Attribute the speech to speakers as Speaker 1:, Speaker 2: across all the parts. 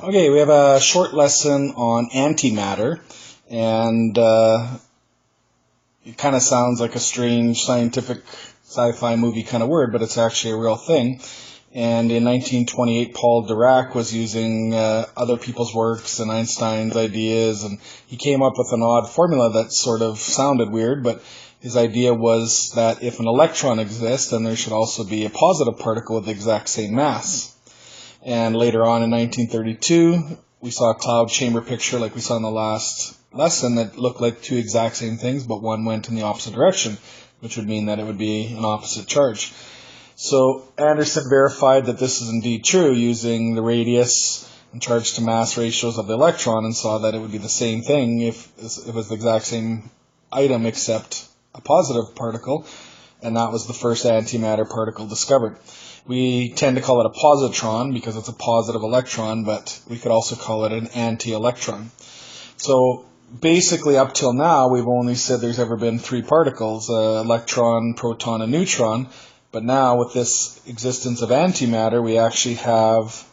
Speaker 1: Okay, we have a short lesson on antimatter, and it kind of sounds like a strange scientific sci-fi movie kind of word, but it's actually a real thing. And in 1928, Paul Dirac was using other people's works and Einstein's ideas, and he came up with an odd formula that sort of sounded weird, but his idea was that if an electron exists, then there should also be a positive particle with the exact same mass. And later on in 1932, we saw a cloud chamber picture like we saw in the last lesson that looked like two exact same things, but one went in the opposite direction, which would mean that it would be an opposite charge. So Anderson verified that this is indeed true using the radius and charge to mass ratios of the electron, and saw that it would be the same thing if it was the exact same item except a positive particle, and that was the first antimatter particle discovered. We tend to call it a positron because it's a positive electron, but we could also call it an anti-electron. So basically up till now we've only said there's ever been three particles, electron, proton, and neutron, but now with this existence of antimatter we actually have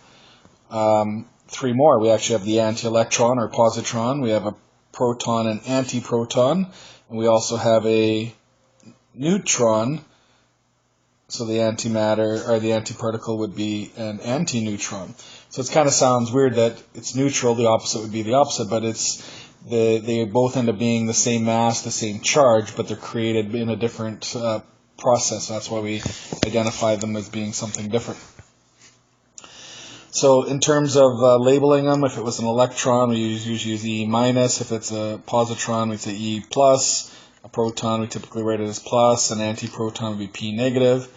Speaker 1: three more. We actually have the anti-electron or positron, we have a proton and antiproton, and we also have a neutron. So the antimatter or the antiparticle would be an antineutron. So it kind of sounds weird that it's neutral, the opposite would be the opposite, but they both end up being the same mass, the same charge, but they're created in a different process. That's why we identify them as being something different. So in terms of labeling them, if it was an electron, we usually use E minus. If it's a positron, we say E plus. A proton, we typically write it as plus. An antiproton would be P negative.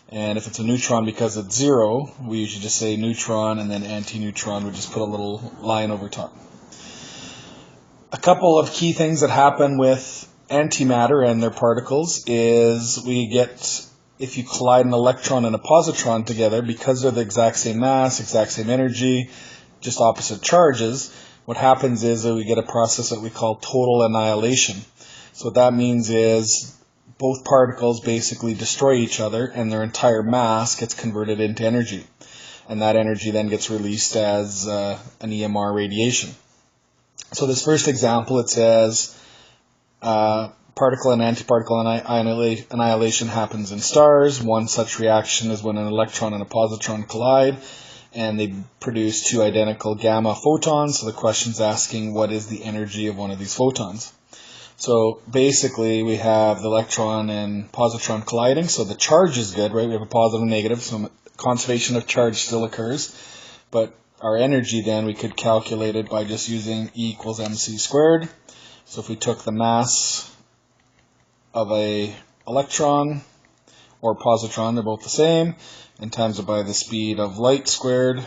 Speaker 1: And if it's a neutron, because it's zero, we usually just say neutron, and then antineutron, we just put a little line over top. A couple of key things that happen with antimatter and their particles is we get, if you collide an electron and a positron together, because they're the exact same mass, exact same energy, just opposite charges, what happens is that we get a process that we call total annihilation. So what that means is both particles basically destroy each other and their entire mass gets converted into energy. And that energy then gets released as an EMR radiation. So this first example, it says particle and antiparticle annihilation happens in stars. One such reaction is when an electron and a positron collide and they produce two identical gamma photons. So the question's asking what is the energy of one of these photons. So basically we have the electron and positron colliding, so the charge is good, right? We have a positive and negative, so conservation of charge still occurs. But our energy then, we could calculate it by just using E equals mc squared. So if we took the mass of a electron or positron, they're both the same, and times it by the speed of light squared,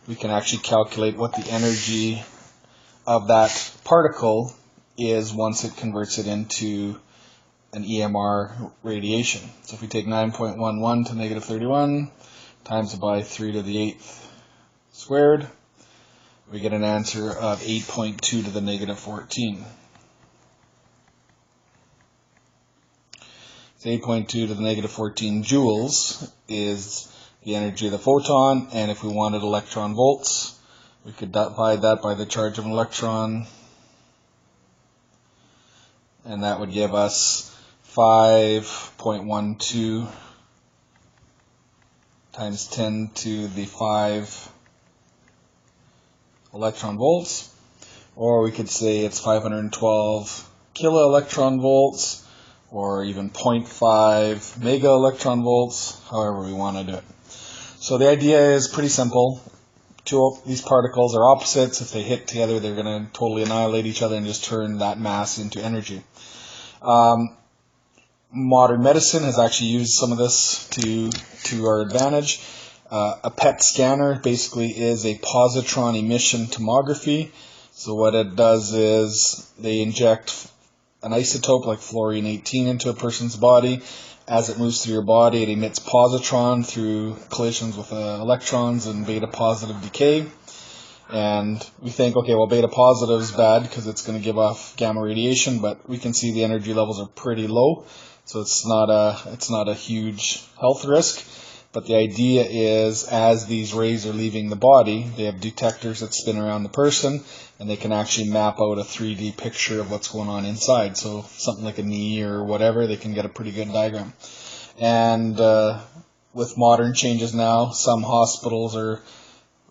Speaker 1: we can actually calculate what the energy of that particle is once it converts it into an EMR radiation. So if we take 9.11 to negative 31 times it by 3 to the 8th squared, we get an answer of 8.2 to the negative 14. So 8.2 to the negative 14 joules is the energy of the photon, and if we wanted electron volts, we could divide that by the charge of an electron, and that would give us 5.12 times 10 to the 5 electron volts. Or we could say it's 512 kilo electron volts, or even 0.5 mega electron volts, however we want to do it. So the idea is pretty simple. These particles are opposites. If they hit together, they're going to totally annihilate each other and just turn that mass into energy. Modern medicine has actually used some of this to our advantage. A Peck Scanner basically is a positron emission tomography. So what it does is they inject an isotope like fluorine 18 into a person's body. As it moves through your body, it emits positron through collisions with electrons and beta positive decay. And we think, okay, well, beta positive is bad because it's going to give off gamma radiation, but we can see the energy levels are pretty low, so it's not a huge health risk. But the idea is, as these rays are leaving the body, they have detectors that spin around the person, and they can actually map out a 3D picture of what's going on inside. So something like a knee or whatever, they can get a pretty good diagram. And with modern changes now, some hospitals are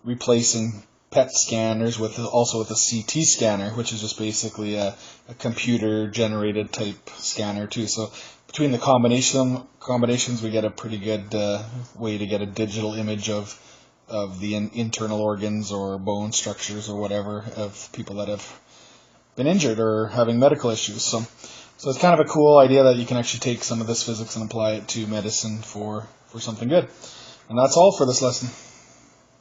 Speaker 1: replacing PET scanners with a CT scanner, which is just basically a computer-generated type scanner too. So between the combinations, we get a pretty good way to get a digital image of the internal organs or bone structures or whatever of people that have been injured or having medical issues. So it's kind of a cool idea that you can actually take some of this physics and apply it to medicine for something good. And that's all for this lesson.